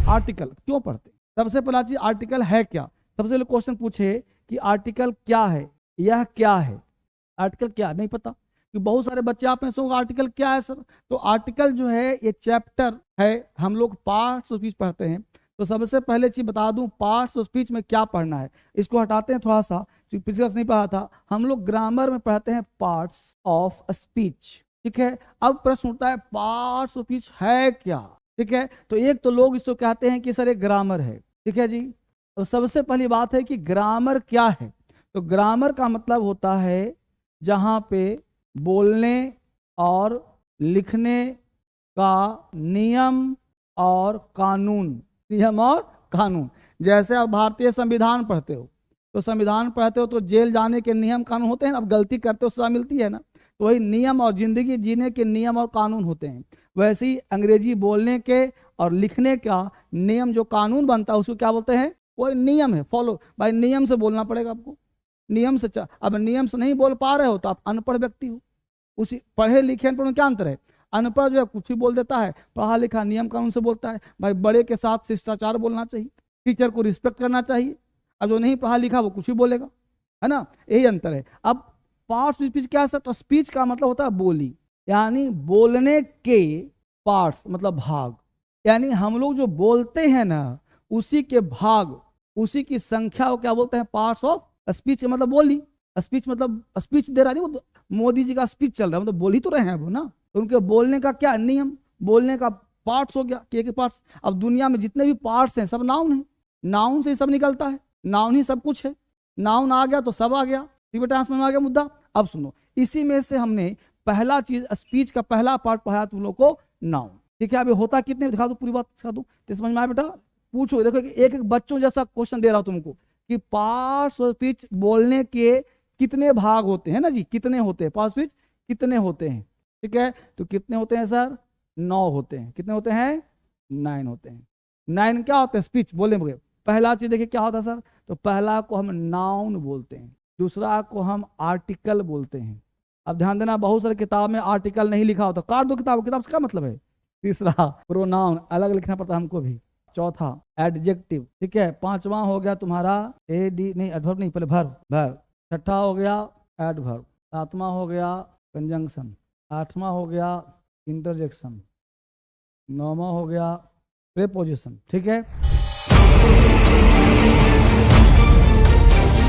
Article क्यों पढ़ते हैं? सबसे पहला चीज आर्टिकल है क्या। सबसे पहले क्वेश्चन पूछे कि आर्टिकल क्या है, यह क्या है, आर्टिकल क्या, नहीं पता। कि बहुत सारे बच्चे आपने सोचा आर्टिकल क्या है सर, तो आर्टिकल जो है ये चैप्टर है, हम लोग पार्ट्स ऑफ स्पीच पढ़ते हैं। तो सबसे पहले चीज बता दूं पार्ट्स ऑफ स्पीच में क्या पढ़ना है, इसको हटाते हैं थोड़ा सा, पिछले वर्ष नहीं पढ़ा था। हम लोग ग्रामर में पढ़ते हैं पार्ट्स ऑफ स्पीच, ठीक है। अब प्रश्न उठता है पार्ट्स ऑफ स्पीच है क्या, ठीक है। तो एक तो लोग इसको कहते हैं कि सर एक ग्रामर है, ठीक है जी। तो सबसे पहली बात है कि ग्रामर क्या है। तो ग्रामर का मतलब होता है जहां पे बोलने और लिखने का नियम और कानून, नियम और कानून। जैसे आप भारतीय संविधान पढ़ते हो, तो संविधान पढ़ते हो तो जेल जाने के नियम कानून होते हैं ना, अब गलती करते हो सजा मिलती है ना, तो वही नियम और जिंदगी जीने के नियम और कानून होते हैं। वैसे ही अंग्रेजी बोलने के और लिखने का नियम जो कानून बनता है उसको क्या बोलते हैं, वही नियम है। फॉलो भाई, नियम से बोलना पड़ेगा आपको, नियम से अब नियम से नहीं बोल पा रहे हो तो आप अनपढ़ व्यक्ति हो। उसी पढ़े लिखे अनपढ़ में क्या अंतर है, अनपढ़ जो है कुछ भी बोल देता है, पढ़ा लिखा नियम कानून से बोलता है। भाई बड़े के साथ शिष्टाचार बोलना चाहिए, टीचर को रिस्पेक्ट करना चाहिए। अब जो नहीं पढ़ा लिखा वो कुछ भी बोलेगा, है ना, यही अंतर है। अब पार्ट्स ऑफ स्पीच क्या है सर, तो स्पीच का मतलब होता है बोली, यानी बोलने के पार्ट्स मतलब भाग, यानी हम लोग जो बोलते हैं ना उसी के भाग, उसी की संख्या को क्या बोलते हैं, पार्ट्स ऑफ स्पीच। मतलब बोली, स्पीच मतलब स्पीच दे रहा नहीं, वो मोदी जी का स्पीच चल रहा है, मतलब बोल ही तो रहे हैं वो ना, तो उनके बोलने का क्या नियम, बोलने का पार्ट्स हो गया, के पार्ट्स। अब दुनिया में जितने भी पार्ट्स हैं सब नाउन है, नाउन से ही सब निकलता है, नाउन ही सब कुछ है, नाउन आ गया तो सब आ गया, ठीक है, समझ में आ गया मुद्दा। अब सुनो, इसी में से हमने पहला चीज स्पीच का पहला पार्ट पढ़ाया तुम लोग को, नाउन, ठीक है। अभी होता कितने दिखा दो, पूरी बात दिखा दो तो समझ में आया बेटा। पूछो, देखो एक एक बच्चों जैसा क्वेश्चन दे रहा हूं तुमको कि पार्ट्स ऑफ स्पीच बोलने के कितने भाग होते हैं ना जी, कितने होते हैं पार्ट्स ऑफ स्पीच, कितने होते हैं, ठीक है। तो कितने होते हैं सर, 9 होते हैं। कितने होते हैं, 9 होते हैं। 9 क्या होते हैं स्पीच बोलने में। पहला चीज देखिए क्या होता है सर, तो पहला को हम नाउन बोलते हैं, दूसरा को हम आर्टिकल बोलते हैं। अब ध्यान देना, बहुत सारी किताब में आर्टिकल नहीं लिखा होता, काट दो किताब, किताब से क्या मतलब है। तीसरा प्रोनाउन अलग लिखना पड़ता है हमको भी। चौथा एडजेक्टिव, ठीक है। पांचवा हो गया तुम्हारा एडी नहीं, एडवर्ब नहीं, पहले वर्ब, वर्ब। छठा हो गया एडवर्ब। सातवां हो गया कंजंक्शन। आठवां हो गया इंटरजेक्शन। नौवां हो गया प्रीपोजिशन, ठीक है।